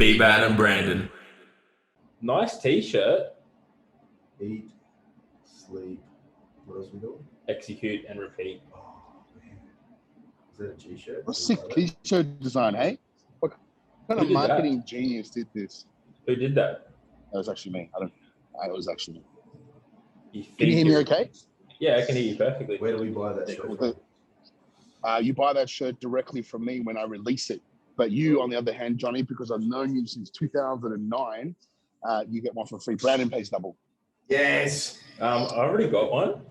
B-Bad and Brandon. Nice t-shirt. Eat, sleep. What else we doing? Execute and repeat. Oh, man. Is that a G-shirt? What a sick t-shirt design, hey? What kind Who of did that? marketing genius did this? Who did that? That was actually me. It was actually me. You Can you hear me okay? Yeah, I can hear you perfectly. Where do we buy that shirt from? You buy that shirt directly from me when I release it. But you, on the other hand, Johnny, because I've known you since 2009, you get one for free. Brandon pays double. Yes. I already got one.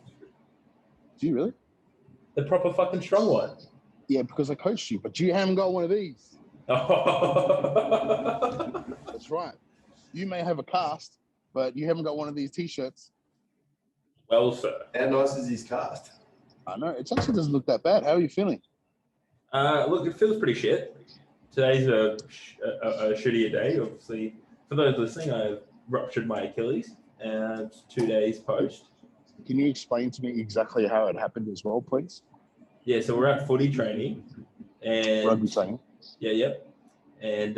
Do you really? The proper fucking strong one. Yeah, because I coached you. But you haven't got one of these. That's right. You may have a cast, but you haven't got one of these t-shirts. Well, sir. How nice is his cast? I know. It actually doesn't look that bad. How are you feeling? Look, it feels pretty shit. Today's a shittier day. Obviously, for those listening, I ruptured my Achilles, and 2 days post. Can you explain to me exactly how it happened as well, please? Yeah, so we're at footy training, and Rugby training. Yep. And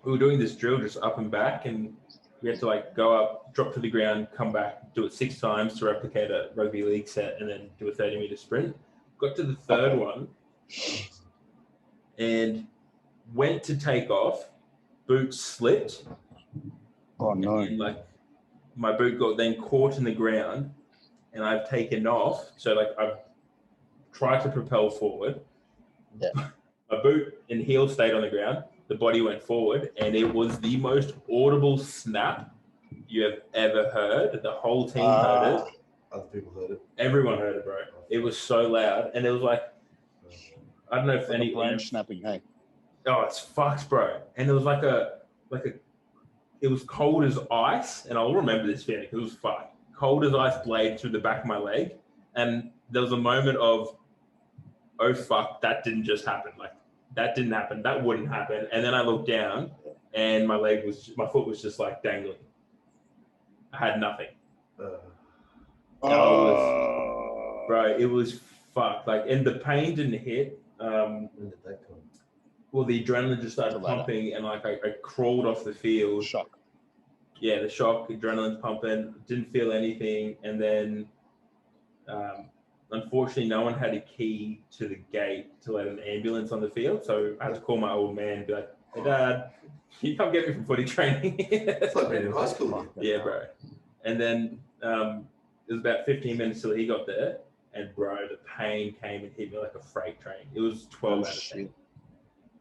we were doing this drill just up and back, and we had to like go up, drop to the ground, come back, do it 6 times to replicate a rugby league set, and then do a 30-meter sprint. Got to the third one, and went to take off. Boot slipped. Oh no! And like my boot got then caught in the ground, and I've taken off. So like I've tried to propel forward. Yeah. My boot and heel stayed on the ground. The body went forward, and it was the most audible snap you have ever heard. The whole team heard it. Other people heard it. Everyone heard it, bro. It was so loud, and it was like, I don't know if any branch snapping. Hey. Oh, it's fucked, bro. And it was like a. It was cold as ice, and I'll remember this feeling. It was fucked. Cold as ice blade through the back of my leg, and there was a moment of, oh fuck, that didn't just happen. Like that didn't happen. That wouldn't happen. And then I looked down, and my foot was just like dangling. I had nothing. Bro, it was fucked. Like, and the pain didn't hit. When did that come? Well, the adrenaline just started pumping, and like I crawled off the field. Shock. Yeah, the shock, adrenaline's pumping. Didn't feel anything, and then, unfortunately, no one had a key to the gate to let an ambulance on the field. So I had to call my old man and be like, "Hey, Dad, can you come get me from footy training?" It's like being in high school. Yeah, bro. And then it was about 15 minutes till he got there, and bro, the pain came and hit me like a freight train. It was 12 out of 10.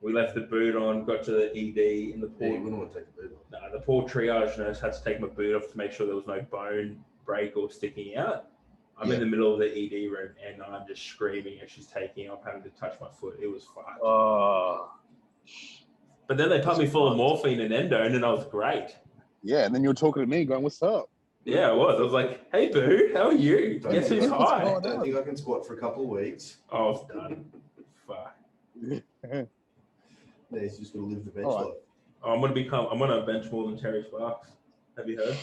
We left the boot on, got to the ED, and the poor, Yeah, you wouldn't want to take the boot off. no, the poor triage nurse had to take my boot off to make sure there was no bone break or sticking out. I'm in the middle of the ED room, and I'm just screaming as she's taking off, having to touch my foot. It was fucked. But then they put me full of morphine and endo, and then I was great. Yeah, and then you were talking to me, going, "What's up?" Yeah, I was. I was like, "Hey, boo, how are you? Guess who's high?" I don't think I can squat for a couple of weeks. I was done. Fuck. Yeah, he's just going to live the bench All right. life. Oh, I'm gonna bench more than Terry Sparks. Have you heard?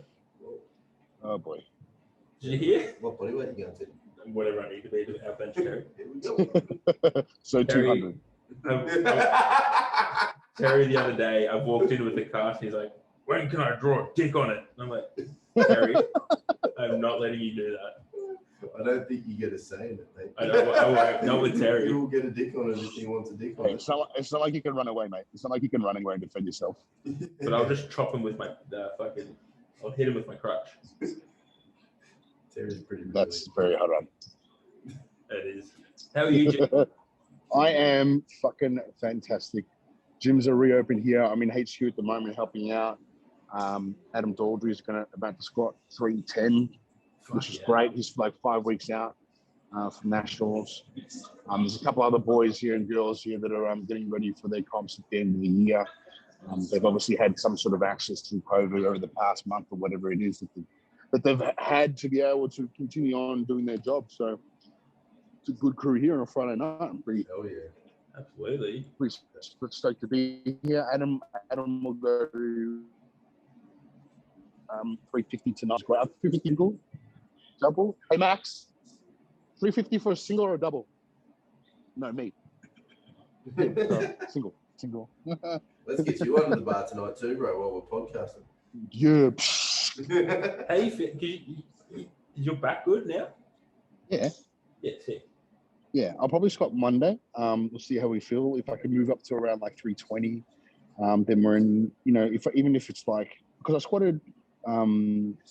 Oh boy. Did you hear? What body weight are you going to? Whatever I need to be to outbench Terry. Here we go. So Terry- 200. Terry, the other day, I walked in with the cast, and he's like, "When can I draw a dick on it?" And I'm like, "Terry, I'm not letting you do that. I don't think you get a say in it, mate. I won't. Not with Terry." You will get a dick on it if he wants a dick on Hey, it. it's not like you can run away, mate. It's not like you can run away and defend yourself. But I'll just chop him with my I'll hit him with my crutch. Terry's pretty That's very hard on. It is. How are you, Jim? I am fucking fantastic. Gyms are reopened here. I'm in HQ at the moment helping out. Adam Daldry's about to squat 310, which is great. He's like 5 weeks out from nationals. There's a couple other boys here and girls here that are getting ready for their comps at the end of the year. They've obviously had some sort of access to COVID over the past month or whatever it is that they've had to be able to continue on doing their job. So it's a good crew here on a Friday night. I'm pretty Absolutely. stoked to be here. Adam will go to 350 tonight. 350 single, double. Hey Max, 350 for a single or a double? No, me. Single. Let's get you under the bar tonight too, bro, while we're podcasting. Yeah. How you feel? You're back good now? Yeah. Yeah, sick. Yeah, I'll probably squat Monday. We'll see how we feel. If I can move up to around like 320, then we're in, you know, even if it's like, because I squatted,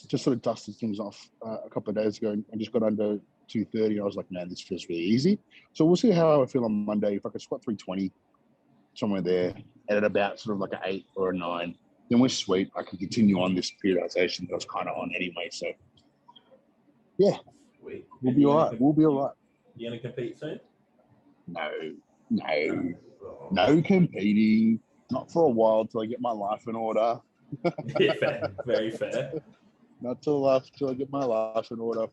just sort of dusted things off a couple of days ago and just got under 230. I was like, man, this feels really easy. So we'll see how I feel on Monday. If I could squat 320, somewhere there, and at about sort of like an 8 or a 9, then we're sweet. I can continue on this periodization that I was kind of on anyway. So, yeah, Sweet. we'll be all right. We'll be all right. You gonna compete soon? No competing. Not for a while till I get my life in order. Yeah, fair. Very fair. Not till I get my life in order.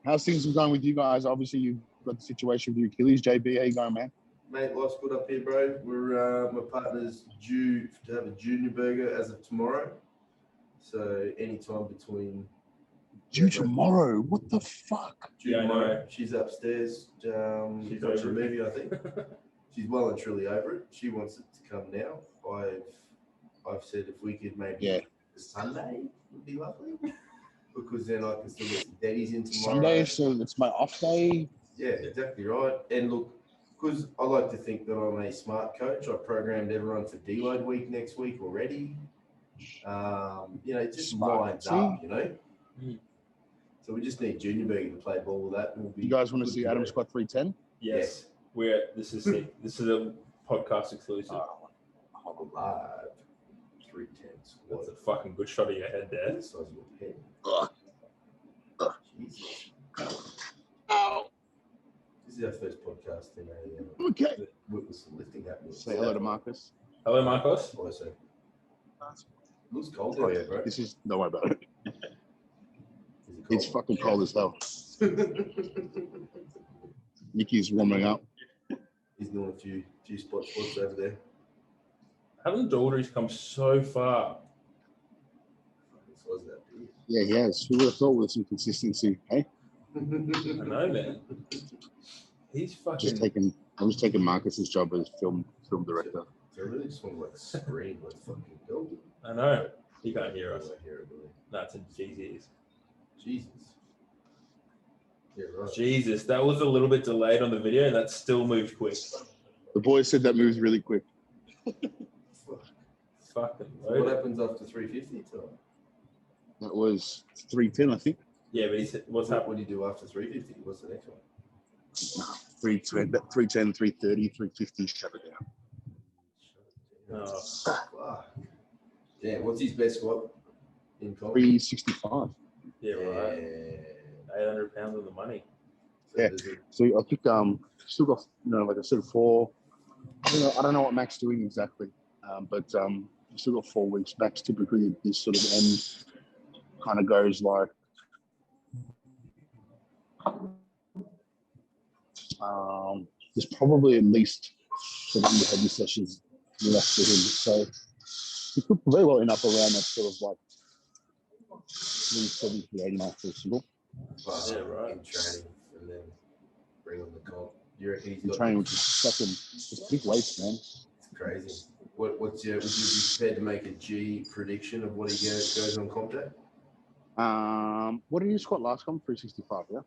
How's things going with you guys? Obviously, you've got the situation with your Achilles. JB, how you going, man? Mate, life's good up here, bro. We're my partner's due to have a junior burger as of tomorrow. So anytime between. Due tomorrow? What the fuck? Due tomorrow. She's upstairs. She's watching over a movie, I think. She's well and truly over it. She wants it to come now. I've said if we could maybe Sunday would be lovely, because then I can still get some daddies in tomorrow. Sunday, so it's my off day. Yeah, exactly right. And look, because I like to think that I'm a smart coach, I programmed everyone for deload week next week already. You know, it just lines up, you know. So we just need Junior Burger to play ball with that. And You guys want to see Adam squat 310? Yes. This is sick. This is a podcast exclusive. Live 310 squat. That's a fucking good shot of your head there. The size of your head. Jesus. Ow. This is our first podcast in a Okay. with some lifting happening. Say hello to Marcus. Hello, Marcos. Also, looks cold Oh out yeah, there, bro. this is, don't worry about it. Is it It's cold? fucking cold as hell. Nikki's warming up. He's doing a few spots over there. Haven't Daldry's come so far? Size of that beard. Yeah, he has. Who would have thought with some consistency, hey? I know, man. He's fucking. I'm just taking Marcus's job as film director. So I really just want to like scream like fucking go. I know. He can't hear us. I hear it, really. No, it's in GZ's. Jesus. Yeah, right. Jesus, that was a little bit delayed on the video, and that still moved quick. The boys said that moves really quick. Fucking So what happens after 350? So That was 310, I think. yeah, but he said, what's what happening? do you do after 350? What's the next one? 310, 330, 350, shut it down. Oh, Fuck. Yeah, what's his best squat in college? 365. yeah, right. 800 pounds of the money. So Yeah. there's a- So I think still got, you know, like I said, 4. I don't know what Max doing exactly, but still got 4 weeks. Max typically this sort of end kind of goes like there's probably at least 70 heavy sessions left for him. So he could very well end up around that sort of like 370, 380 mark for a single. Yeah, right. In training and then bring on the comp. You reckon he's In got training, which is fucking just big weights, man. It's crazy. Would you be prepared to make a G prediction of what he goes on comp day? What did he squat last comp? 365, yeah?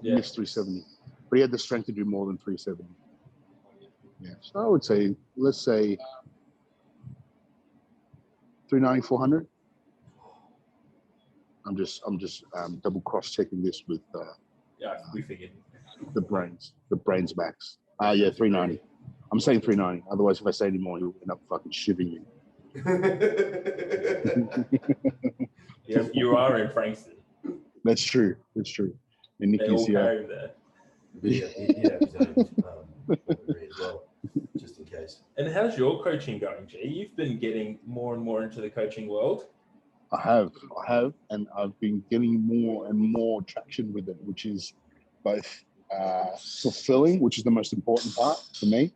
He Yeah. missed 370. But he had the strength to do more than 370. Yeah. So I would say, let's say 390, 400. I'm just double cross checking this with Yeah, we figured. the brains max. Yeah, 390. I'm saying 390. Otherwise, if I say any more, he'll end up fucking shivving me. You are in Frankston. That's true. That's true. And They all Nikki's here. carry there. But yeah, he'd have his own degree as well, just in case. And how's your coaching going, G? You've been getting more and more into the coaching world. I have, and I've been getting more and more traction with it, which is both fulfilling, which is the most important part for me,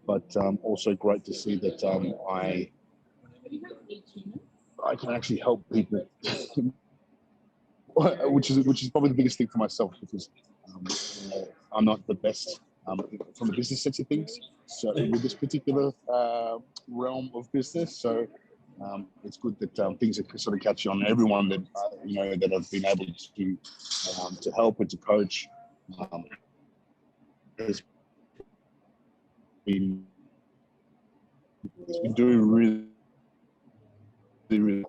but also great to see that I can actually help people, which is probably the biggest thing for myself, because I'm not the best from the business sense of things. So with this particular realm of business, so it's good that things are sort of catching on. Everyone that that I've been able to help and to coach has been doing really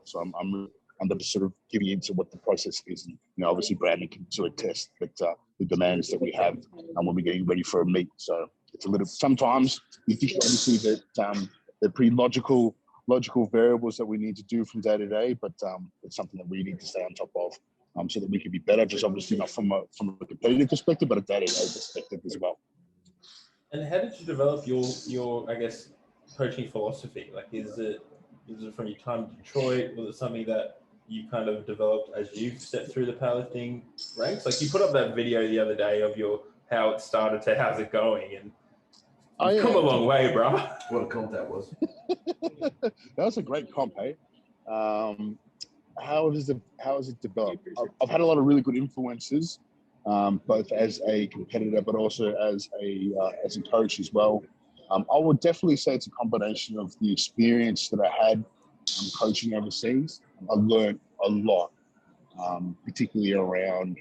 so I'm just sort of giving into what the process is, and obviously Brandon can sort of test that the demands that we have and when we're getting ready for a meet. So it's a little, sometimes you think obviously that they're pretty logical variables that we need to do from day to day, but it's something that we need to stay on top of so that we can be better, just obviously not from a competitive perspective, but a day-to-day perspective as well. And how did you develop your I guess coaching philosophy? Like, is it from your time in Detroit? Was it something that you kind of developed as you've stepped through the powerlifting ranks? Like, you put up that video the other day of how it started to how's it going, and you've come a long way, bro. What a comp that was. That was a great comp, hey? How has it developed? I've had a lot of really good influences, both as a competitor, but also as a coach as well. I would definitely say it's a combination of the experience that I had coaching overseas. I learned a lot, particularly around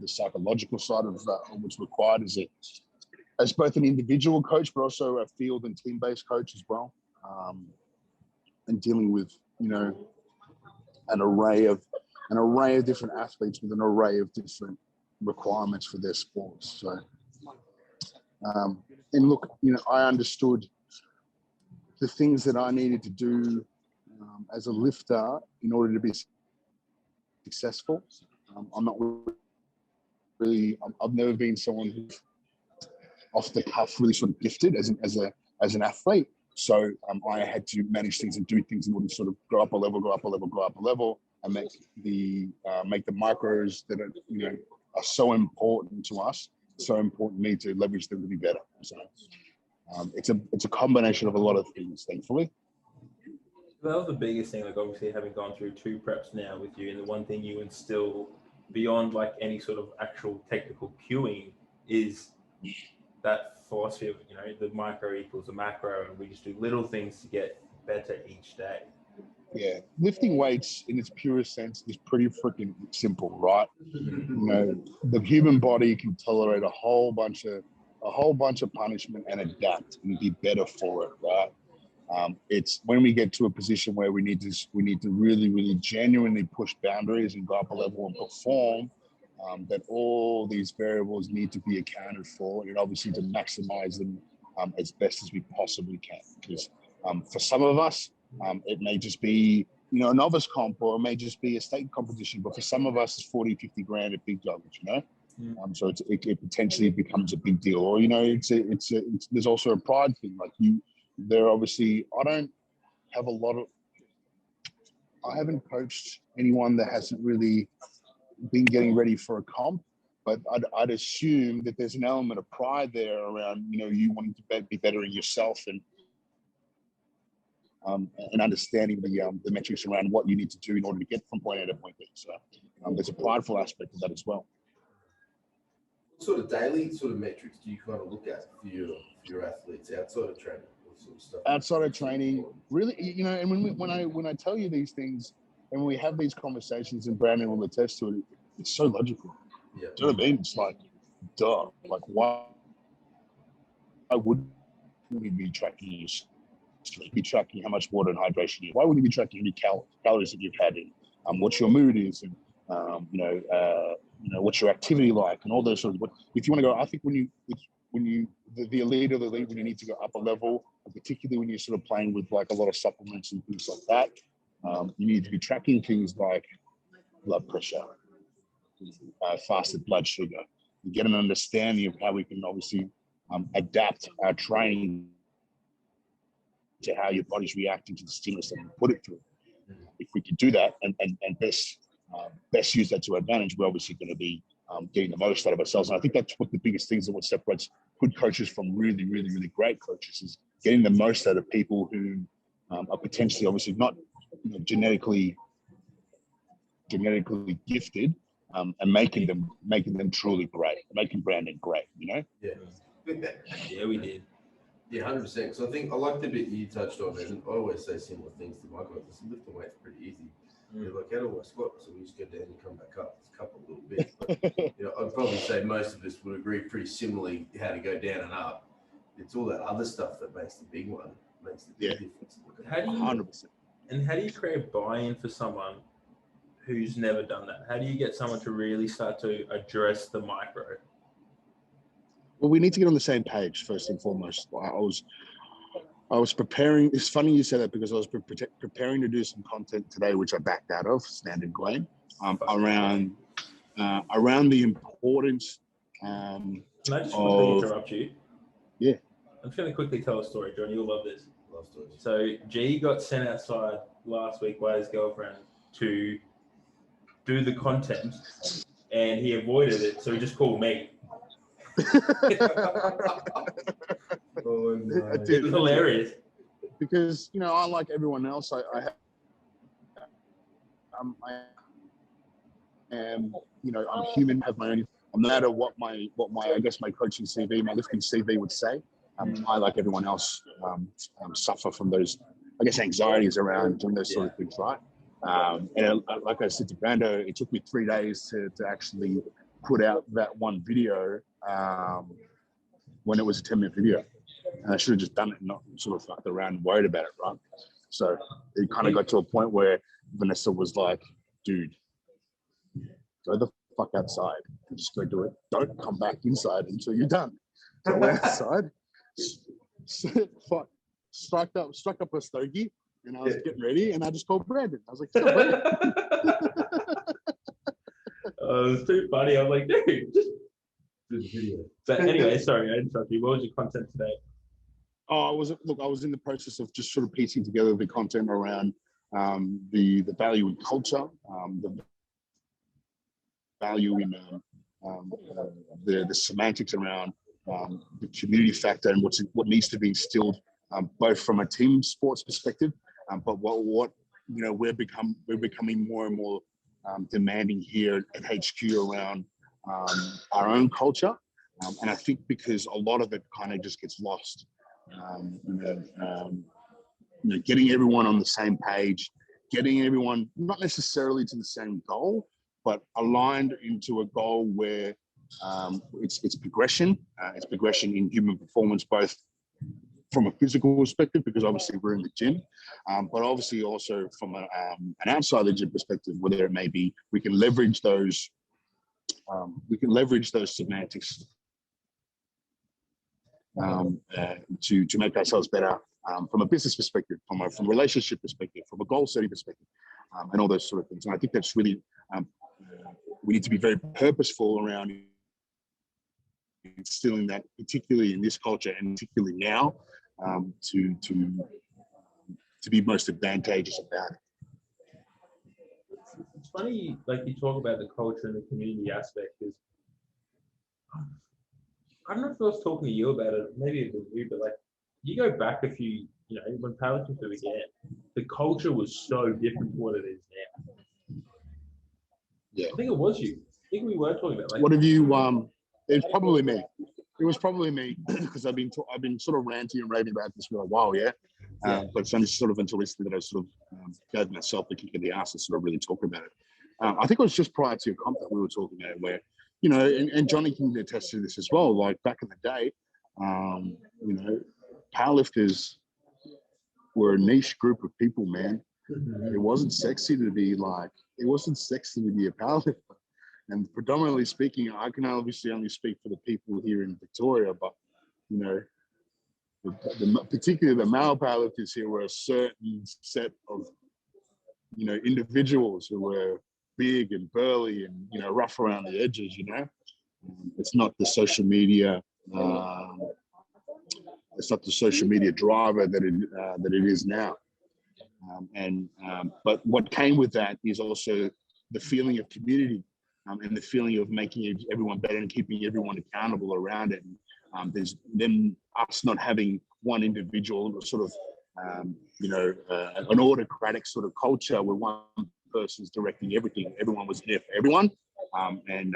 the psychological side of what's required as both an individual coach, but also a field and team-based coach as well, and dealing with an array of different athletes with an array of different requirements for their sports. So, and look, I understood the things that I needed to do as a lifter in order to be successful. I'm not really. I've never been someone who's off the cuff really sort of gifted as an athlete. So I had to manage things and do things in order to sort of go up a level, and make the micros that are so important to us, so important to me to leverage them to be better. So it's a combination of a lot of things, thankfully. That was the biggest thing, like obviously having gone through 2 preps now with you, and the one thing you instill beyond like any sort of actual technical cueing is that philosophy of, the micro equals the macro, and we just do little things to get better each day. Yeah, lifting weights in its purest sense is pretty freaking simple, right? The human body can tolerate a whole bunch of punishment and adapt and be better for it, right? It's when we get to a position where we need to really, really genuinely push boundaries and go up a level and perform, that all these variables need to be accounted for, and obviously to maximize them as best as we possibly can. Because for some of us, it may just be a novice comp, or it may just be a state competition, but for some of us it's 40, 50 grand at big dogs, so it potentially becomes a big deal. Or it's there's also a pride thing. Like there obviously, I haven't coached anyone that hasn't really been getting ready for a comp, but I'd assume that there's an element of pride there around you wanting to be better in yourself, and understanding the metrics around what you need to do in order to get from point A to point B. So there's a prideful aspect of that as well. What sort of daily metrics do you kind of look at for your athletes outside of training? What sort of stuff? Outside of training, really, and when I tell you these things, and when we have these conversations, and Brandon will attest to it, it's so logical. Yeah. Do you know what I mean? It's like, duh. Like, why wouldn't we be tracking how much water and hydration you? Why wouldn't you be tracking how many calories that you've had in? What your mood is, and what's your activity like, and all those sorts of. If you want to go, I think when you the elite of the elite, when you need to go up a level, and particularly when you're sort of playing with like a lot of supplements and things like that, you need to be tracking things like blood pressure, fasted blood sugar, and get an understanding of how we can obviously adapt our training to how your body's reacting to the stimulus that we put it through. If we can do that and best use that to our advantage, we're obviously going to be getting the most out of ourselves. And I think that's what the biggest things that what separates good coaches from really, really, really great coaches is getting the most out of people who are potentially obviously not genetically gifted, and making them truly great, making Brandon great. Yeah. Yeah, we did. Yeah, 100%. So I think I like the bit you touched on, and I always say similar things to my guys. Lifting weight's pretty easy. They're like, how do I squat? So we just go down and come back up. It's a couple of little bits. But, you know, I'd probably say most of us would agree pretty similarly how to go down and up. It's all that other stuff that makes the big one, makes the big difference. How do you, 100%. And how do you create buy-in for someone who's never done that? How do you get someone to really start to address the micro? Well, we need to get on the same page first and foremost. I was preparing. It's funny you say that because I was preparing to do some content today, which I backed out of, standard Gawain, around the importance. Can I just quickly interrupt you? Yeah. I'm just going to quickly tell a story, John. You'll love this. Love stories. So G got sent outside last week by his girlfriend to do the content, and he avoided it, so he just called me. Oh, no. It was hilarious. Because, you know, unlike everyone else, I am, you know, I'm human, have my own, no matter what my I guess my coaching CV, my lifting CV would say. I, like everyone else, suffer from those, I guess, anxieties around doing those sort of things, right? And like I said to Brando, it took me 3 days to actually put out that one video when it was a 10-minute video. And I should have just done it and not sort of fucked around and worried about it, right? So it kind of got to a point where Vanessa was like, dude, go the fuck outside and just go do it. Don't come back inside until you're done. So I went outside, struck up a stogie, and I was getting ready, and I just called Brandon. I was like, "What's up, buddy?" It was too funny. I was like, dude, just do the video. But anyway, sorry, I interrupted you. What was your content today? Oh, I was in the process of just sort of piecing together the content around the value in culture, the value in the semantics around the community factor and what needs to be instilled, both from a team sports perspective, but what you know we're becoming more and more demanding here at HQ around our own culture, and I think because a lot of it kind of just gets lost. Getting everyone on the same page, getting everyone not necessarily to the same goal, but aligned into a goal where it's progression. It's progression in human performance, both from a physical perspective, because obviously we're in the gym, but obviously also from an outside the gym perspective, whether it may be we can leverage those semantics to make ourselves better from a business perspective, from a relationship perspective, from a goal setting perspective, and all those sort of things. And I think that's really we need to be very purposeful around instilling that, particularly in this culture and particularly now, to be most advantageous about it. It's funny, like you talk about the culture and the community aspect. Is I don't know if I was talking to you about it, maybe it was you, but like you go back a few, you know, when powerlifting began, the culture was so different to what it is now. Yeah, I think it was you. I think we were talking about like. What have you? It's probably me. It was probably me because I've been sort of ranting and raving about this for a while, but it's only sort of until recently that I sort of gave myself the kick in the ass to sort of really talk about it. I think it was just prior to your comp that we were talking about, where you know, and Johnny can attest to this as well. Like back in the day, you know, powerlifters were a niche group of people, man. It wasn't sexy to be a powerlifter. And predominantly speaking, I can obviously only speak for the people here in Victoria, but you know, particularly the male powerlifters here were a certain set of, you know, individuals who were big and burly and, you know, rough around the edges. You know, it's not the social media. It's not the social media driver that it is now. But what came with that is also the feeling of community. And the feeling of making everyone better and keeping everyone accountable around it. There's then us not having one individual sort of, you know, an autocratic sort of culture where one person's directing everything. Everyone was there for everyone, and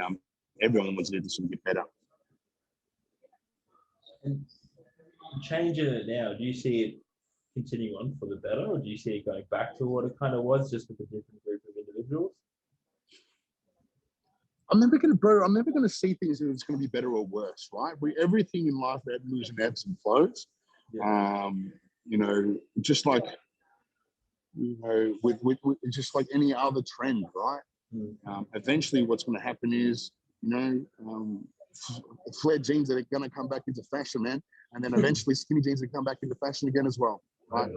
everyone was there to sort of get better. And changing it now, do you see it continuing on for the better, or do you see it going back to what it kind of was, just with a different group of individuals? I'm never gonna see things that it's gonna be better or worse, right? Everything in life moves and ebbs and flows. Yeah. You know, just like with just like any other trend, right? Eventually, what's going to happen is, flared jeans are going to come back into fashion, man, and then eventually skinny jeans will come back into fashion again as well, right?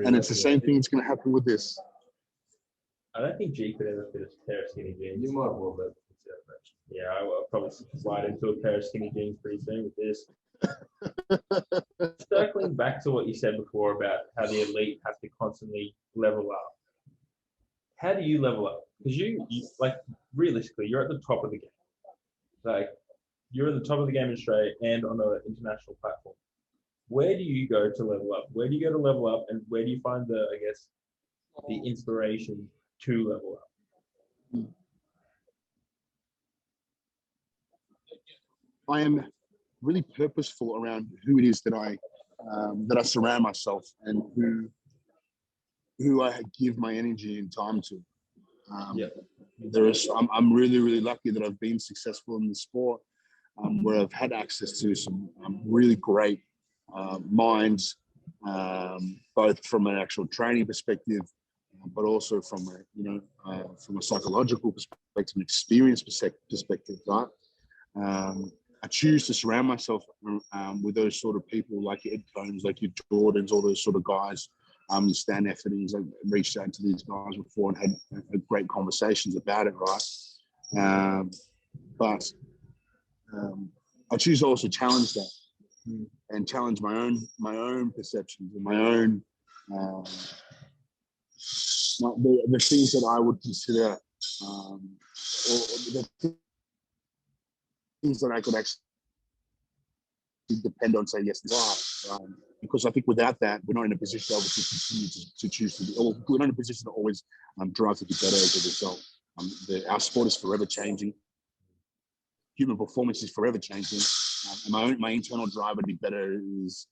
And it's the same thing that's going to happen with this. I don't think G could ever fit a pair of skinny jeans. You might well, but yeah, I will probably slide into a pair of skinny jeans pretty soon with this. Circling back to what you said before about how the elite have to constantly level up. How do you level up? Because you like realistically, you're at the top of the game. Like you're at the top of the game in Australia and on an international platform. Where do you go to level up? Where do you go to level up, and where do you find the inspiration to level up? I am really purposeful around who it is that I surround myself and who I give my energy and time to. I'm really, really lucky that I've been successful in the sport, where I've had access to some really great minds, both from an actual training perspective, but also from a psychological perspective, an experience perspective, right? I choose to surround myself with those sort of people, like Ed Combs, like your Jordans, all those sort of guys. Stan Efferdings. I've reached out to these guys before and had great conversations about it, right? But I choose to also challenge that and challenge my own perceptions and my own the things that I would consider or the things that I could actually depend on, say yes, because I think without that, we're not in a position to obviously continue to choose to be, or we're not in a position to always drive to be better as a result. Our sport is forever changing. Human performance is forever changing. And my internal drive to be better is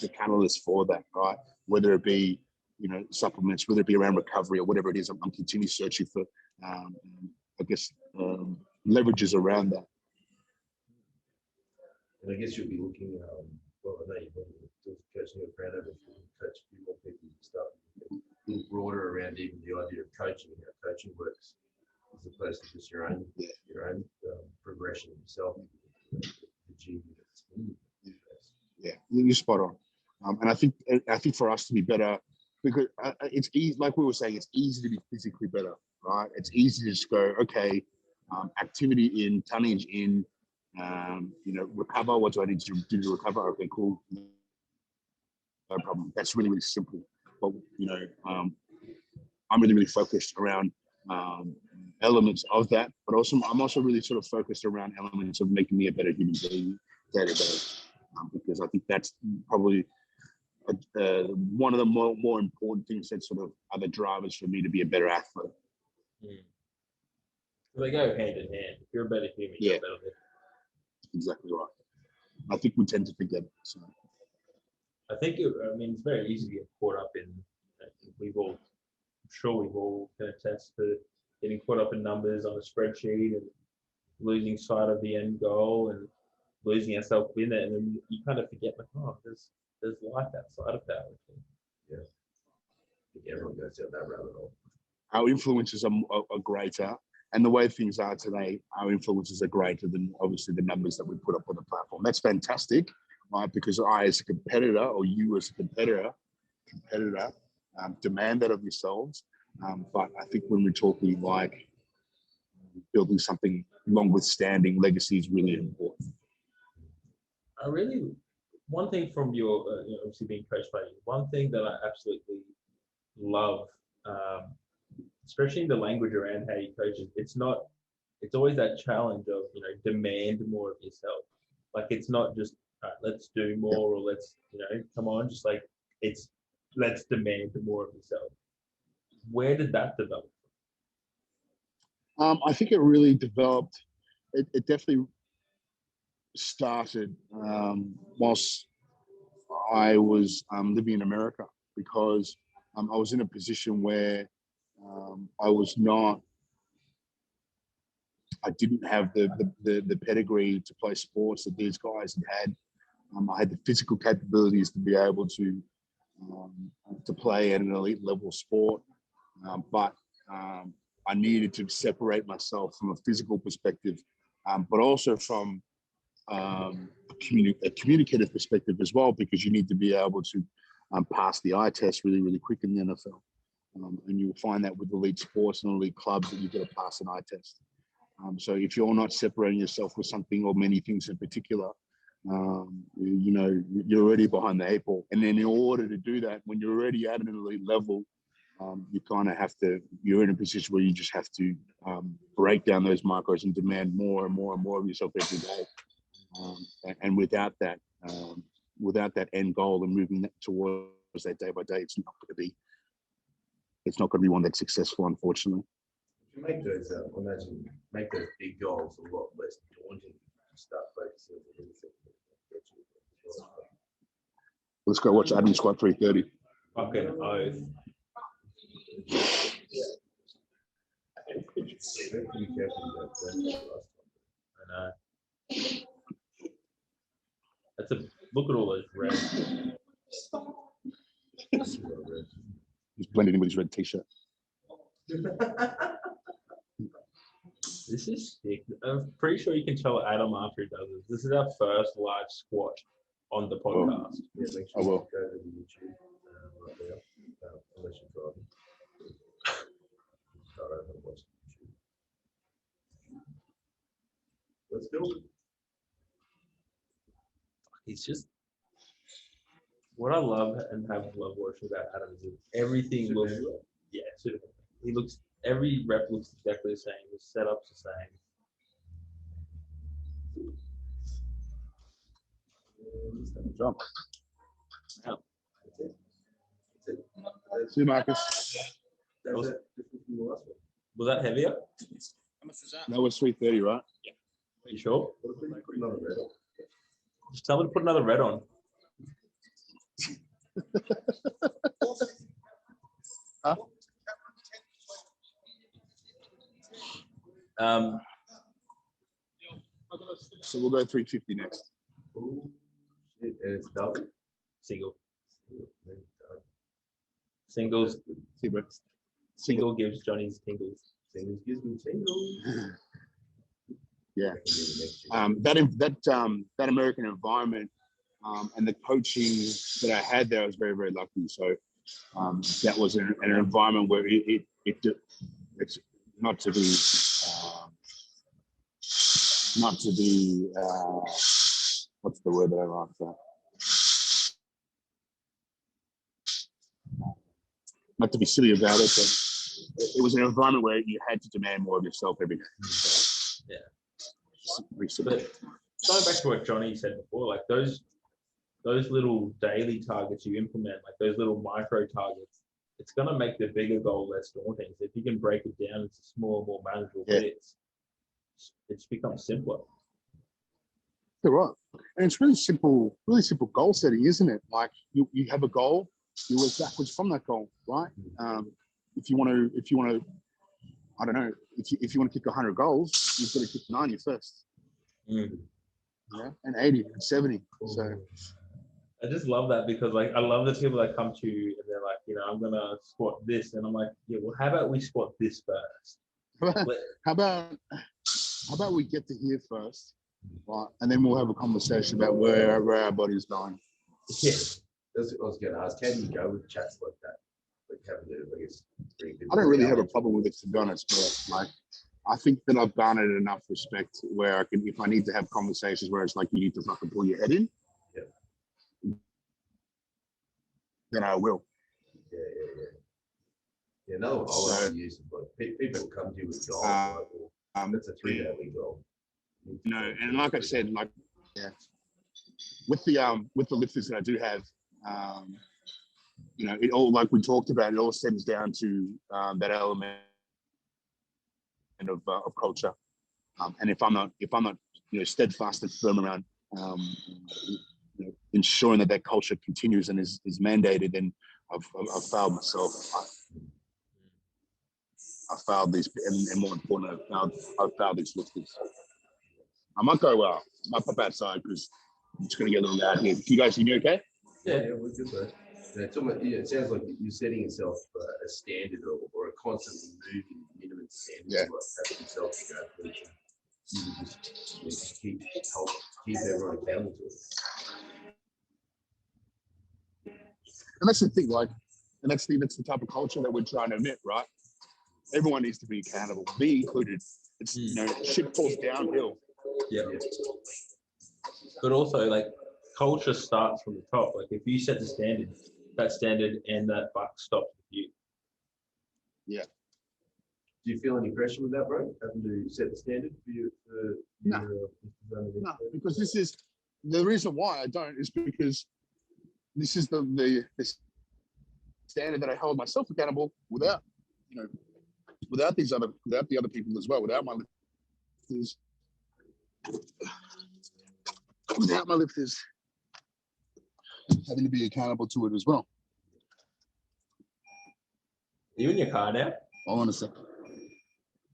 the catalyst for that, right? Whether it be supplements, whether it be around recovery or whatever it is, I'm continually searching for leverages around that. And I guess you'll be looking, well, I know you've been coaching your brand over, coach a few more people and stuff, a little broader around even the idea of coaching and how coaching works, as opposed to just your own progression yourself. Yeah, you're spot on. And I think for us to be better, because it's easy, like we were saying, it's easy to be physically better, right? It's easy to just go, okay, activity in, tonnage in, recover. What do I need to do to recover? Okay, cool. No problem. That's really, really simple. But, I'm really, really focused around elements of that, but also I'm also really sort of focused around elements of making me a better human being day to day, because I think that's probably one of the more important things that sort of are the drivers for me to be a better athlete. They go hand in hand. If you're a better human, you're a better lift. Exactly right. I think we tend to forget it. So. I think it's very easy to get caught up in. I'm sure we've all can attest to getting caught up in numbers on a spreadsheet and losing sight of the end goal and losing ourselves in it, and then you kind of forget, like, oh, there's life outside of that. Yeah, I think everyone goes down that rabbit hole. Our influences are greater, and the way things are today, our influences are greater than obviously the numbers that we put up on the platform. That's fantastic, right? Because I, as a competitor, or you as a competitor, demand that of yourselves. But I think when we're talking like building something long-withstanding, legacy is really important. One thing from your obviously being coached by you, one thing that I absolutely love, especially the language around how you coach it, it's always that challenge of demand more of yourself. Like it's not just let's do more or let's come on, just like it's let's demand more of yourself. Where did that develop? I think it really developed. It definitely started whilst I was living in America, because I was in a position where I didn't have the pedigree to play sports that these guys had. I had the physical capabilities to be able to play at an elite level sport, but I needed to separate myself from a physical perspective, but also from a communicative perspective as well, because you need to be able to pass the eye test really, really quick in the NFL. And you'll find that with elite sports and elite clubs that you've got to pass an eye test. So if you're not separating yourself with something or many things in particular, you know, you're already behind the eight ball. And then in order to do that, when you're already at an elite level, you kind of have to, you're in a position where you just have to break down those macros and demand more and more and more of yourself every day. And without that end goal and moving that towards that day by day, it's not going to be one that's successful, unfortunately. You make those, make those big goals a lot less daunting. Start focusing on anything. Let's go watch Adam squat 330. Fucking oath. I know. That's a look at all those reds. He's blending in with his red t-shirt. This is sick. I'm pretty sure you can tell Adam after he does this. This is our first live squat on the podcast. Yeah, make sure I will. you go to the YouTube right there. Unless you're driving. Start over and watch YouTube. Let's go. He's just what I love and have love watching about Adam is everything looks Superman. He looks every rep looks exactly the same. The setup's the same. Jump. Wow. See you, Marcus. Was that heavier? How much was that? That was 330, right? Are you sure? Just tell me to put another red on. Huh? So we'll go 350 next. Oh, shit. And it's double. Single. Singles. Single gives Johnny's tingles. Singles gives me tingles. Yeah. That American environment and the coaching that I had there, I was very, very lucky. So that was an environment where it's not to be what's the word that I'm after? Not to be silly about it, but it was an environment where you had to demand more of yourself every day. So, Yeah. Very simple. But going back to what Johnny said before, like those little daily targets you implement, like those little micro targets, it's going to make the bigger goal less daunting. So if you can break it down into smaller, more manageable bits, it's become simpler. You're right. And it's really simple goal setting, isn't it? Like you have a goal, you work backwards from that goal, right? If you want to, I don't know, if you want to kick 100 goals, you've got to kick 90 first. Yeah, and 80 and 70. So I just love that because like I love the people that come to you and they're like, you know, I'm gonna squat this, and I'm like, yeah, well, how about we squat this first? how about we get to here first, right? And then we'll have a conversation about where our body's going. Yeah, that's what I was going to ask. How do you go with chats like that? Like having to, I guess, I don't really have a problem with it, to be honest, but like I think that I've garnered enough respect where I can, if I need to have conversations where it's like you need to fucking pull your head in, then I will. Yeah, another one I like to use, but people come to you with goals. That's a 3-day goal. You know, and like I said, like with the lifters that I do have, you know, it all, like we talked about, it all stems down to that element of culture. And if I'm not, you steadfast and firm around ensuring that culture continues and is mandated, then I've failed myself. I failed these, and more importantly, I've failed these lifters. I might go might pop outside because I'm just going to get a little loud here. Can you guys hear me okay? Yeah, we're good, bro. It sounds like you're setting yourself a standard or a constantly moving minimum standard. Yeah. Like having yourself to go through. You just keep everyone accountable to it. And that's the thing, and that's the type of culture that we're trying to admit, right? Everyone needs to be accountable, be included. It's shit falls downhill. Yeah. But also, like, culture starts from the top. Like, if you set the standard, that standard and that buck stops with you. Yeah. Do you feel any pressure with that, bro? Having to set the standard for you? No, because this is the reason why I don't is because this is the standard that I hold myself accountable without the other people as well, without my lifters having to be accountable to it as well. Are you in your car now? Hold on a second.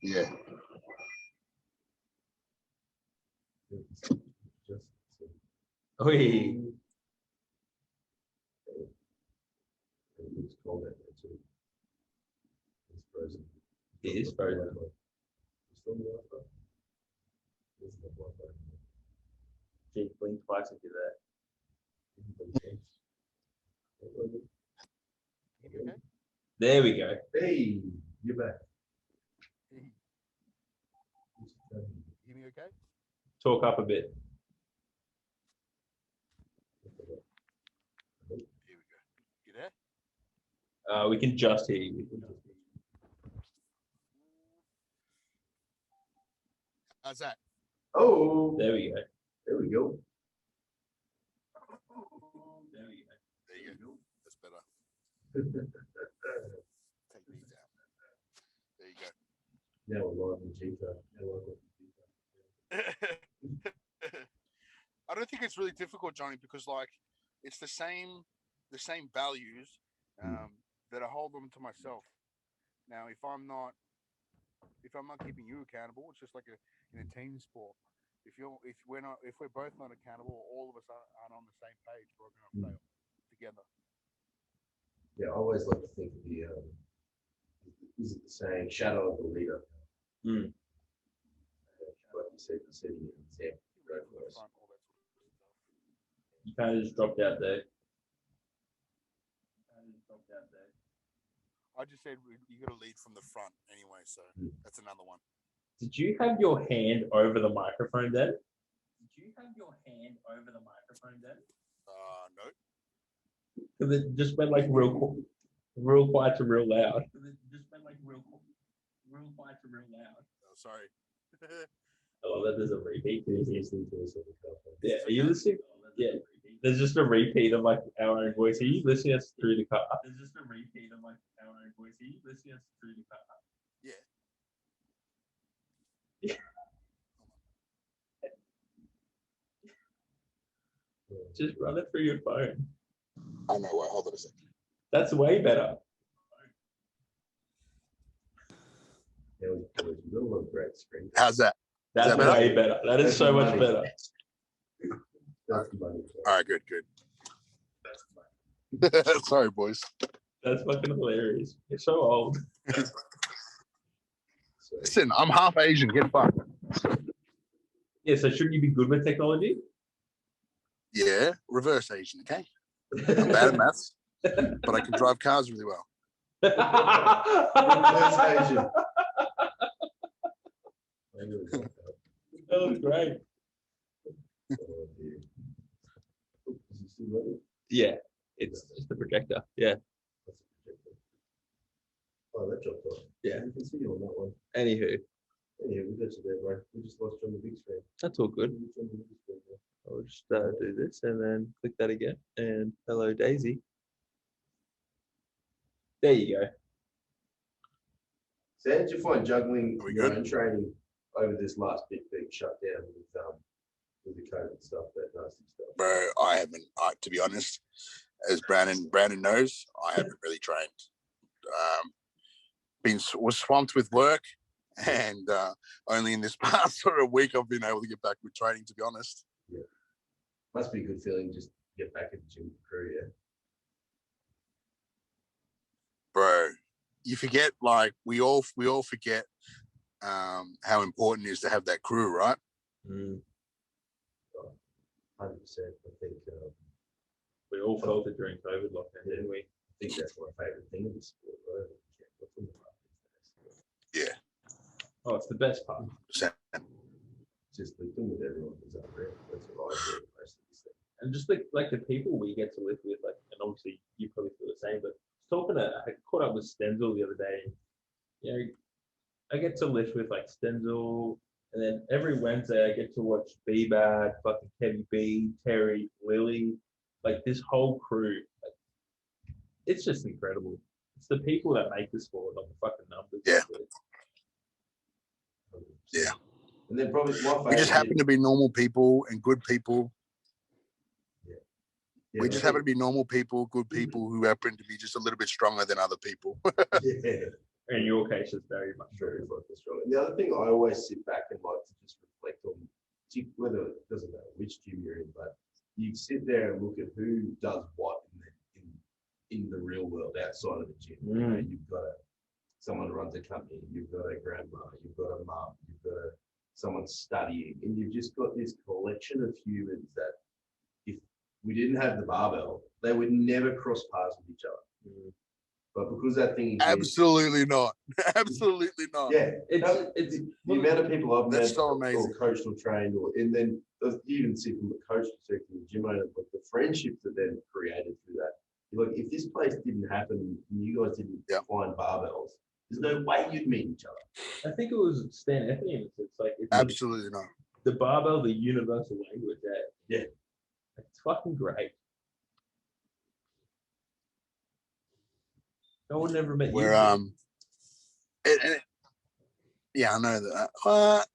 Yeah. Oi. It's cold out there too. It's frozen. It is frozen. Still the Wi-Fi? There's no Wi-Fi. Gee, blink twice if you're there. There we go. Hey, you're back. Hey. Hear me okay? Talk up a bit. Here we go. You there? We can just hear you. How's that? Oh, There we go. there we go. There we go. There you go. That's better. Take these out. There you go. Now we're live in Cheetah. I don't think it's really difficult, Johnny, because it's the same values that I hold them to myself. Now, if I'm not keeping you accountable, it's just like in a team sport. If we're both not accountable, all of us aren't on the same page, we're going to fail together. Yeah, I always like to think of is it the saying, shadow of the leader? Mm. Like you said, setting an example. You kind of just dropped out there. I just said you got to lead from the front anyway, so that's another one. Did you have your hand over the microphone then? No. Because it just went like real quiet to real loud. Oh, sorry. Oh, that there's a repeat. Yeah, are you listening? Yeah. There's just a repeat of like our own voice. Are you listening to us through the car? Yeah. Just run it through your phone. I know. Wait, hold on a second. That's way better. Yeah, we got a lot of great screen. How's that? That's better? way better. That is so much better. That's the money. All right, good. Sorry, boys. That's fucking hilarious. You're so old. Listen, I'm half Asian. Get fucked. Yeah, so shouldn't you be good with technology? Yeah, reverse Asian, okay? I'm bad at maths, but I can drive cars really well. Reverse Asian. That was great. Yeah, it's just the projector. Yeah. Oh, that dropped off. Yeah. You can see you on that one. Anywho, Yeah, we got you there, bro. We just lost you on the big screen. that's all good. I'll just do this and then click that again. And hello, Daisy. There you go. So how did you find juggling Are we your good? own training over this last big shutdown with with the COVID stuff, that nasty stuff? Bro, I haven't. To be honest, as Brandon knows, I haven't really trained. Was swamped with work, and only in this past sort of week I've been able to get back with training. To be honest, Yeah, must be a good feeling just to get back in the gym crew. Yeah, bro, you forget, like we all forget how important it is to have that crew, right? 100%. I think we all felt it during COVID lockdown, didn't we? I think that's my favorite thing of the sport. Right? Yeah. Oh, it's the best part. Just the thing with everyone is unreal. That's what I enjoy most of this thing. And just like the people we get to live with, like, and obviously you probably feel the same, but I caught up with Stenzel the other day, and, you know, I get to live with like Stenzel, and then every Wednesday I get to watch B-Bad, fucking Kevy B, Terry, Lily, like this whole crew. Like, it's just incredible. It's the people that make the sport, not the fucking numbers. Yeah. Yeah. And then probably we just happen to be normal people and good people. Yeah, we just happen to be normal people, good people who happen to be just a little bit stronger than other people. Yeah. In your case, it's very much true. And the other thing I always sit back and like to just reflect on, whether it doesn't matter which gym you're in, but you sit there and look at who does what in the real world outside of the gym. You know, you've got someone who runs a company, you've got a grandma, you've got a mum, you've got someone studying, and you've just got this collection of humans that, if we didn't have the barbell, they would never cross paths with each other. But because that thing exists, absolutely not. Absolutely not. Yeah, it's the amount of people I've met so amazing. Or coached or trained, and then you even see from the coach perspective, the gym owner, but the friendships that they've created through that. Like, if this place didn't happen and you guys didn't find barbells, there's no way you'd meet each other. I think it was Stan Effie. It's like absolutely not. The barbell, the universal language. Yeah, it's fucking great. I would never met you. Yeah, I know that.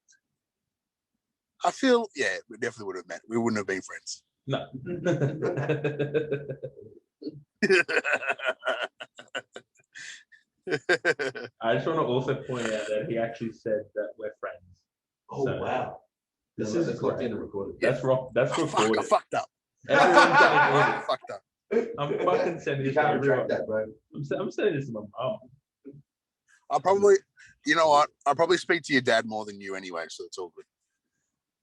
I feel, we definitely would have met. We wouldn't have been friends. No. I just want to also point out that he actually said that we're friends. Oh, so, wow. This is locked in and recorded. That's recorded. I fucked up. Everyone's I fucked up. I'm fucking sending this to everyone. That, bro. I'm sending this to my mom. I'll probably, you know what? I'll probably speak to your dad more than you anyway, so it's all good.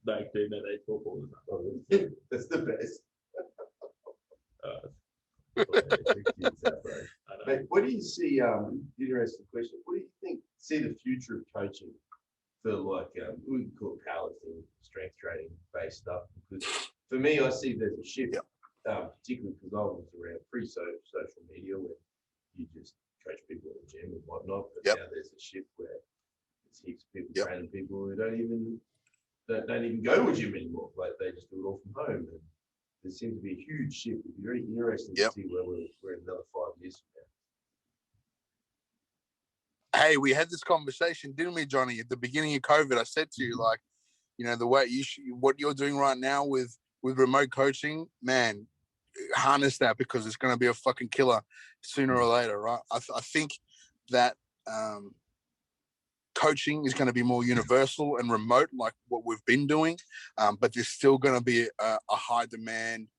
Like, dude, no, they talk all the time. That's the best. Mate, what do you see? Interesting question. What do you see the future of coaching for, like, we can call it powerlifting, strength training based stuff? Because for me, I see there's a shift, particularly because I was around pre-social media where you just coach people in the gym and whatnot. But now there's a shift where it's heaps of people training people who don't even go to a gym anymore. Like, they just do it all from home. And there seems to be a huge shift. It'd be very interesting to see where we're in another 5 years from now. Hey, we had this conversation, didn't we, Johnny? At the beginning of COVID, I said to you, like, you know, the way what you're doing right now with remote coaching, man, harness that, because it's going to be a fucking killer sooner or later, right? I think that coaching is going to be more universal and remote, like what we've been doing, but there's still going to be a high demand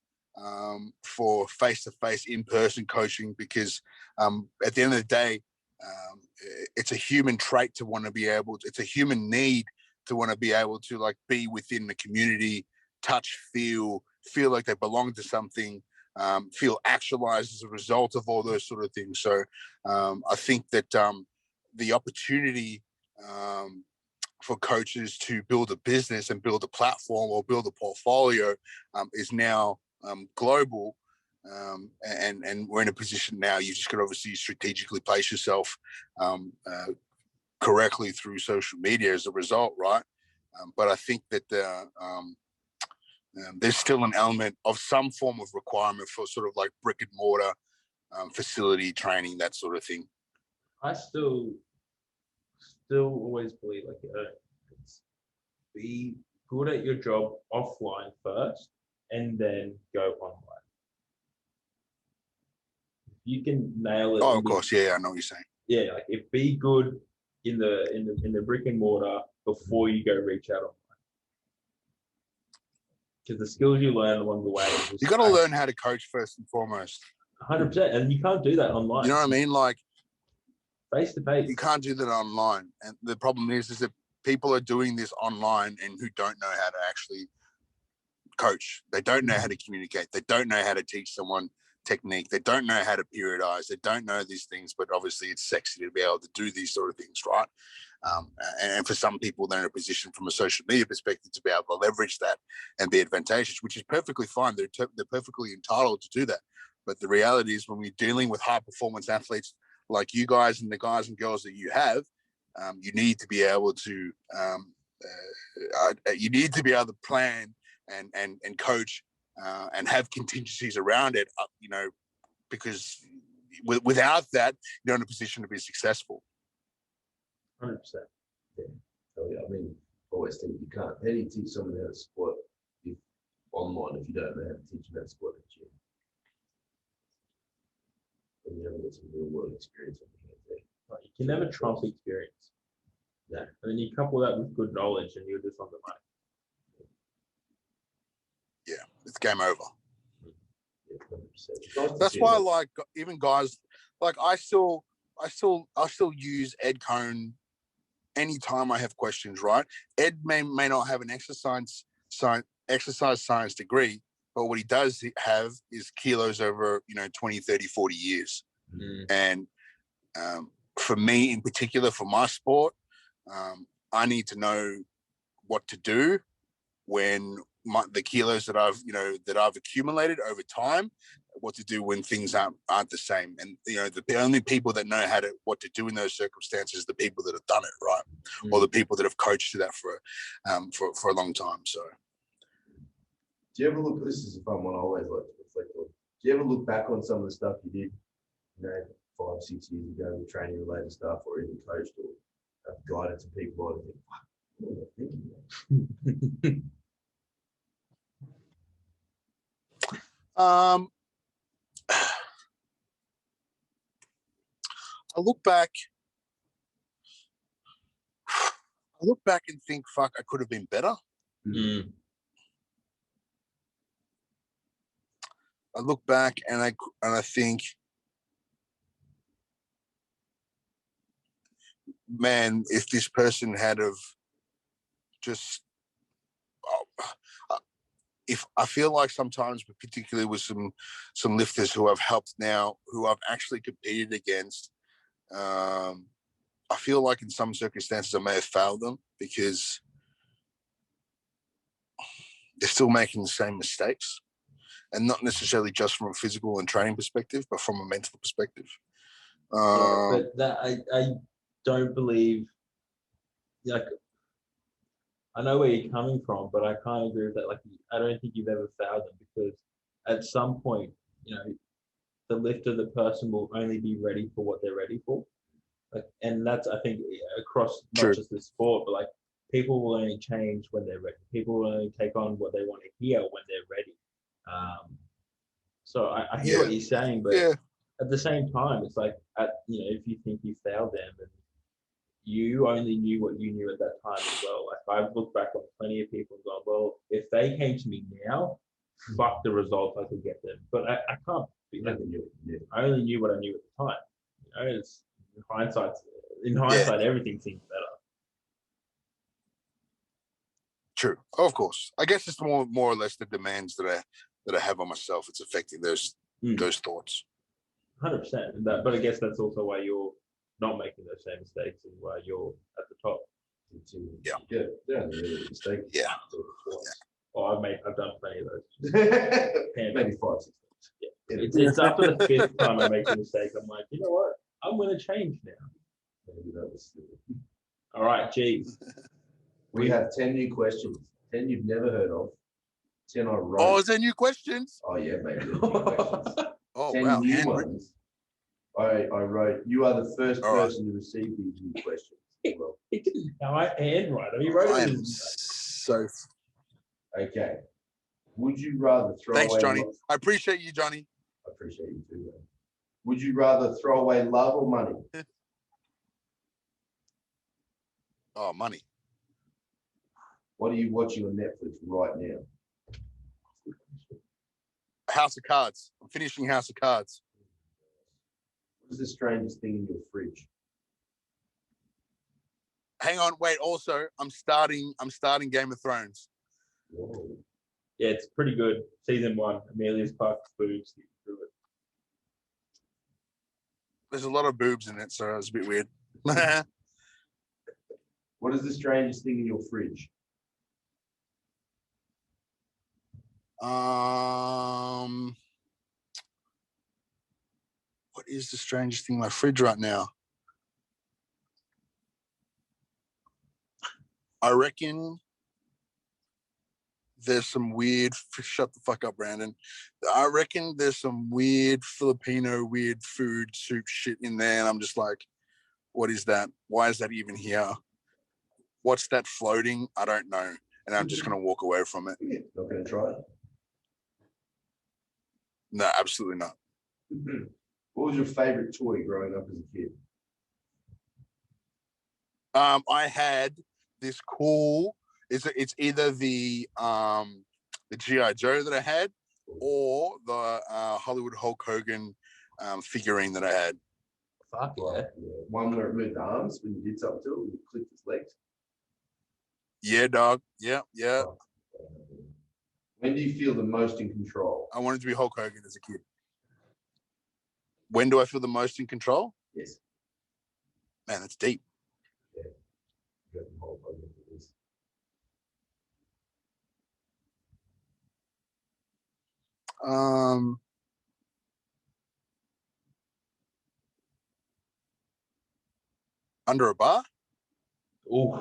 for face-to-face, in-person coaching, because at the end of the day, it's a human trait to want to be able to, it's a human need to want to be able to, like, be within the community, touch, feel like they belong to something, feel actualized as a result of all those sort of things. So I think that the opportunity for coaches to build a business and build a platform or build a portfolio is now global. And we're in a position now, you just got to obviously strategically place yourself correctly through social media as a result, right? But I think that there's still an element of some form of requirement for sort of like brick and mortar facility training, that sort of thing. I still always believe, like, be good at your job offline first and then go online. If you can nail it. Oh, of course, yeah, I know what you're saying. Yeah, like if be good in the brick and mortar before you go reach out online. Because the skills you learn along the way, You got to learn how to coach first and foremost. 100%, and you can't do that online. You know what I mean? Like face to face. You can't do that online, and the problem is that people are doing this online and who don't know how to actually coach. They don't know how to communicate. They don't know how to teach someone technique. They don't know how to periodize. They don't know these things, but obviously it's sexy to be able to do these sort of things, right? And for some people, they're in a position from a social media perspective to be able to leverage that and be advantageous, which is perfectly fine. They're perfectly entitled to do that. But the reality is when we're dealing with high performance athletes like you guys and the guys and girls that you have, you need to be able to plan and coach and have contingencies around it, because without that, you're in a position to be successful. 100%. Yeah. Oh, yeah. I mean, I always think you can't. How do you teach someone how to squat online if you don't know how to teach them how to squat at the gym? And you haven't got some real world experience on the hand there. You can never trump experience. Yeah. And then you couple that with good knowledge and you're just on the money. Yeah, it's game over. Yeah, 100%. That's why, like, even guys, like I still use Ed Cohn anytime I have questions, right? Ed may not have an exercise science degree, but what he does have is kilos over 20, 30, 40 years. And for me in particular, for my sport, I need to know what to do when the kilos that I've accumulated over time, what to do when things aren't the same. And the only people that know what to do in those circumstances, the people that have done it, right? Or the people that have coached to that for a long time. So do you ever look, this is a fun one I always like to reflect on. Do you ever look back on some of the stuff you did, 5-6 years ago with training related stuff, or even coached or guided to people and think, fuck, what was I thinking? I look back and think, fuck, I could have been better. I look back and I think, man, if this person had have just, if I feel like sometimes, but particularly with some lifters who I've helped now, who I've actually competed against, I feel like in some circumstances I may have failed them because they're still making the same mistakes, and not necessarily just from a physical and training perspective, but from a mental perspective. But that I don't believe, like, I know where you're coming from, but I can't agree with that. Like, I don't think you've ever failed them, because at some point, the lifter, the person will only be ready for what they're ready for. Like, and that's, I think, across not just the sport, but like people will only change when they're ready. People will only take on what they want to hear when they're ready. So I hear what you're saying, but at the same time, it's like, if you think you failed them, and you only knew what you knew at that time as well. Like, I've looked back on plenty of people and gone, well, if they came to me now, fuck the results I could get them. But I can't be that. I only knew what I knew at the time. It's in hindsight, everything seems better. True, of course. I guess it's more or less the demands that I have on myself. It's affecting those thoughts. 100%. But I guess that's also why you're not making those same mistakes and why you're at the top. Yeah. Oh, I've done plenty of those. Maybe 5, 6 times. Yeah. It's after the 5th time I make a mistake, I'm like, you know what? I'm going to change now. Maybe that was stupid. All right, geez. We have 10 new questions. 10 you've never heard of. 10 I wrote. Oh, is there new questions? Oh, yeah, maybe. New questions. Oh, 10 wow. new ones. I wrote, you are the first person to receive these new questions. Well, He didn't know I handwrite. He wrote it. So Okay. Would you rather throw Thanks, away... Johnny. I appreciate you, Johnny. I appreciate you too, man. Would you rather throw away love or money? Oh, money. What are you watching on Netflix right now? House of Cards. I'm finishing House of Cards. What is the strangest thing in your fridge? Hang on, wait. Also, I'm starting Game of Thrones. Whoa. Yeah, it's pretty good. Season 1, Amelia's Park's boobs. Through it. There's a lot of boobs in it, so it's a bit weird. What is the strangest thing in your fridge? What is the strangest thing in my fridge right now? I reckon there's some weird, shut the fuck up, Brandon. I reckon there's some weird Filipino weird food soup shit in there. And I'm just like, what is that? Why is that even here? What's that floating? I don't know. And I'm just going to walk away from it. Not going to try it? No, absolutely not. What was your favorite toy growing up as a kid? I had this cool, it's either the G.I. Joe that I had or the Hollywood Hulk Hogan figurine that I had. Fuck yeah. Yeah. One where it moved the arms when you did something to it, when you clicked its legs. Yeah, dog. Yeah. When do you feel the most in control? I wanted to be Hulk Hogan as a kid. When do I feel the most in control? Yes. Man, that's deep. Yeah. Hulk Hogan it is. Under a bar? Oof.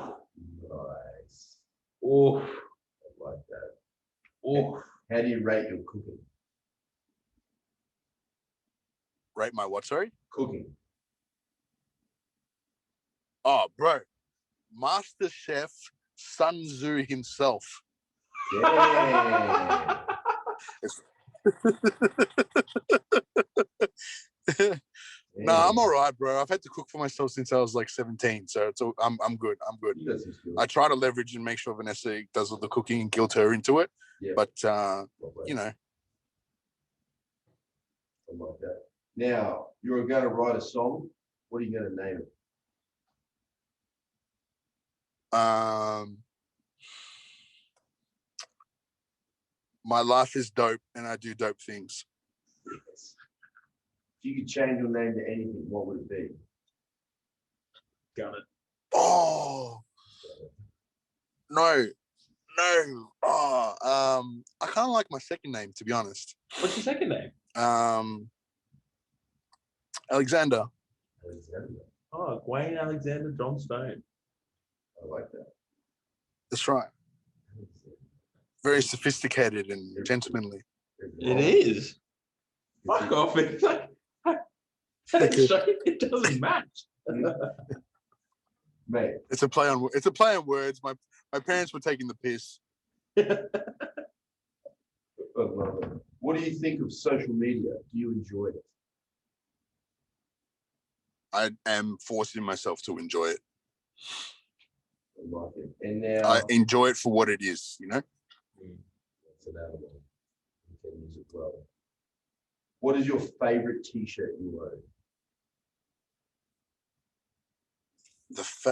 Nice. Oof. I like that. Oof. How do you rate your cooking? Rate my what, sorry? Cooking. Oh, bro. Master Chef Sun Tzu himself. Yeah. No, I'm all right, bro. I've had to cook for myself since I was like 17, so it's all, I'm good. I'm good. You got some skills. I try to leverage and make sure Vanessa does all the cooking and guilt her into it. Yeah. But Lovely. you know, I like that. Now, you're going to write a song. What are you going to name it? My life is dope and I do dope things. Yes. If you could change your name to anything, what would it be? Got it. Oh no. Oh, I kind of like my second name, to be honest. What's your second name? Alexander. Alexander. Oh, Gawain Alexander Johnstone. I like that. That's right. Very sophisticated and gentlemanly. It is. Fuck off. It's like, it doesn't match. Mate. It's a play on words. My parents were taking the piss. What do you think of social media? Do you enjoy it? I am forcing myself to enjoy it. I like it. And now I enjoy it for what it is, you know? That's an animal. You can use it well. What is your favorite t-shirt you own?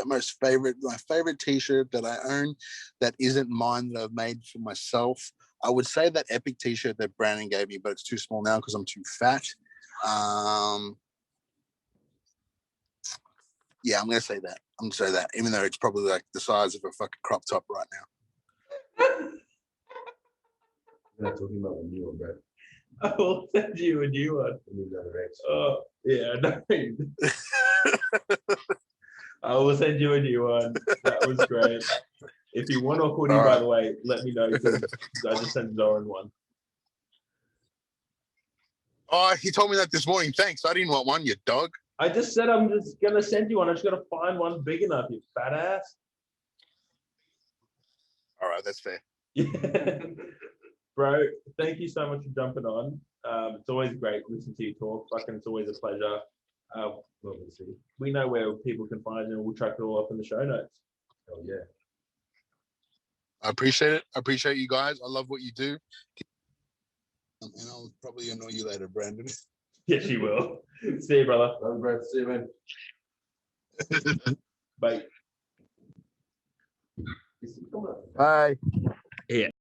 My favorite t-shirt that I own that isn't mine that I've made for myself. I would say that epic t-shirt that Brandon gave me, but it's too small now because I'm too fat. Yeah, I'm gonna say that. Even though it's probably like the size of a fucking crop top right now. We're not talking about the new one, bro. I will send you a new one. We need another X. Oh, yeah, no. I will send you a new one. That was great. If you want a hoodie, by the way, let me know because I just sent Zoran one. Oh, he told me that this morning. Thanks. I didn't want one, you dog. I just said I'm just going to send you one. I just got to find one big enough, you fat ass. All right, that's fair. Yeah. Bro, thank you so much for jumping on. It's always great listening to you talk. Fucking, it's always a pleasure. Obviously, we know where people can find you, and we'll chuck it all up in the show notes. Oh yeah. I appreciate it. I appreciate you guys. I love what you do. And I'll probably annoy you later, Brandon. Yes, you will. See you, brother. Love you, bro. See you, man. Bye. Is he coming up? Bye. Yeah.